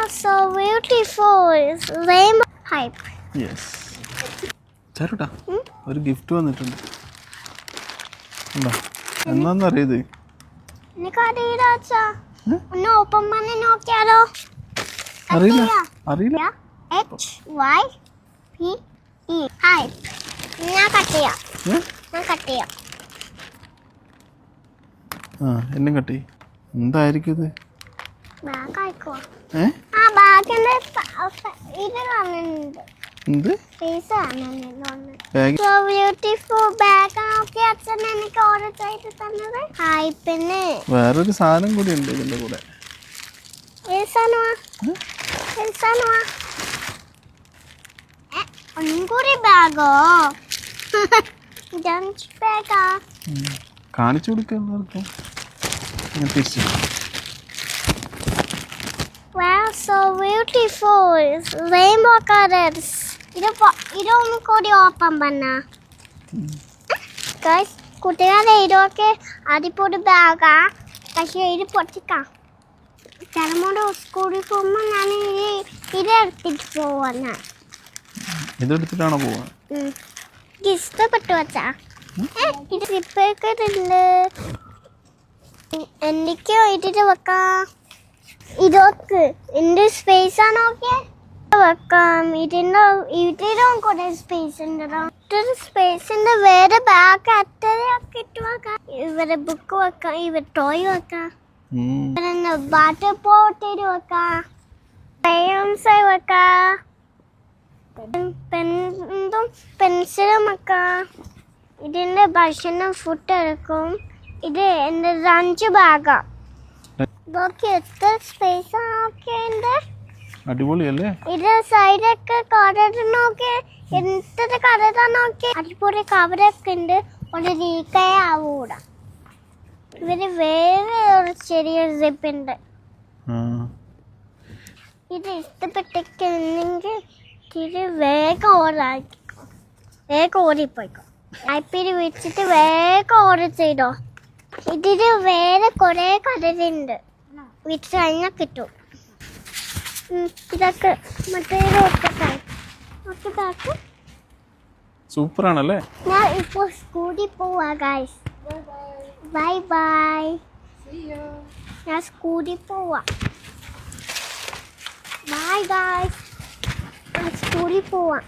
so beautiful. It's rainbow hype. Yes ചേട്ടാ ഒരു gift വന്നിട്ടുണ്ട്. എന്താ എന്നാന്നറിയത്? എനിക്കറിയില്ല അച്ഛാ. ഒന്ന് ഓപ്പൺ பண்ணி നോക്കിയാലോ? അറിയില്ല. HYPE hype. ഞാൻ കട്ട് ചെയ്യാം. എന്നെ കട്ടി. എന്തായിരിക്കും ഇത്? ബാഗ് ആയിക്കോ. ആ ബാഗിന്റെ ഇത് കാണുന്നുണ്ട്. എന്ത്? ഫേസ് കാണുന്നുണ്ട്. സോ ബ്യൂട്ടിഫുൾ ബാഗ് ഒക്കെ അച്ഛൻ എനിക്ക് ഓർഡർ ചെയ്ത് തന്നത്. ഹൈപ്പിന് വേറൊരു സാധനം കൂടി ഉണ്ട് ഇതിന്റെ കൂടെ. ഒന്നും കൂടി ബാഗോ? ലഞ്ച് ബാഗാ? കാണിച്ചു കൊടുക്കാൻ. Wow, so beautiful. It's rainbow colors. ഇതൊന്നും കൂടി ഓപ്പൺ പണ്ണ. Guys, കുട്ടികളെ ഇതൊക്കെ അടിപൊളി ബാഗാ. പക്ഷേ ഇത് പൊട്ടിക്കാം. ചിലമോട് സ്കൂളിൽ പോകുമ്പോൾ ഞാൻ ഇതെടുത്തിട്ട് പോവാണ്. ഇതെടുത്തിട്ടാണോ പോവാ? ഇഷ്ടപ്പെട്ടു വച്ചാ. ഇത് സിപ്പൊക്കെയുണ്ട്. എന്തൊക്കെയോ ഇതിട്ട് വെക്കാം. ഇതൊക്കെ എന്ത് സ്പേസ് ആണോ വെക്കാം. ഇതിലും കുറെ സ്പേസ് ഉണ്ടോ? ഇതൊരു സ്പേസിന്റെ വേറെ ബാഗ് അത്രയൊക്കെ ഇട്ട് വെക്കാം. ഇവരെ ബുക്ക് വെക്കാം, ഇവർ ടോയ് വെക്കാം, വാട്ടർ ബോട്ടിൽ വെക്കാം, ക്രയോൺസ് വെക്കാം, പെൻസിലും വെക്കാം. ഇതിന്റെ ഭക്ഷണം ഫുഡ് എടുക്കും. ഇത് എൻ്റെ ലഞ്ച് ബാഗാ. ഇതൊക്കെ എത്ര സ്പേസ് ഉണ്ട്. അടിപൊളിയല്ലേ? ഇത് സൈഡൊക്കെ കവർ നോക്കി, എന്തൊരു കവറാ നോക്കി. അടിപൊളി കവറൊക്കെ ഉണ്ട്. ഒരു രീക്കയാവൂടാ. ഇവര് വേറെ ഒരു ചെറിയ സിപ്പ് ഉണ്ട്. ഇത് ഇഷ്ടപ്പെട്ടെങ്കിൽ ഇത് വേഗം ഓർഡറാക്കിക്കോ. വേഗം ഓടിപ്പോയിക്കോ. ഐപ്പിൽ വെച്ചിട്ട് വേഗം ഓർഡർ ചെയ്തോ. ഇതിന് വേറെ കുറെ കളറുണ്ട്. വിറ്റ് കഴിഞ്ഞാൽ കിട്ടും. ഇതൊക്കെ മറ്റേ സൂപ്പർ ആണല്ലേ? ഞാൻ ഇപ്പൊ സ്കൂളിൽ പോവാ ഗൈസ്. Bye bye. ഞാൻ സ്കൂളിൽ പോവാ. Bye guys. ഞാൻ സ്കൂളിൽ പോവാ.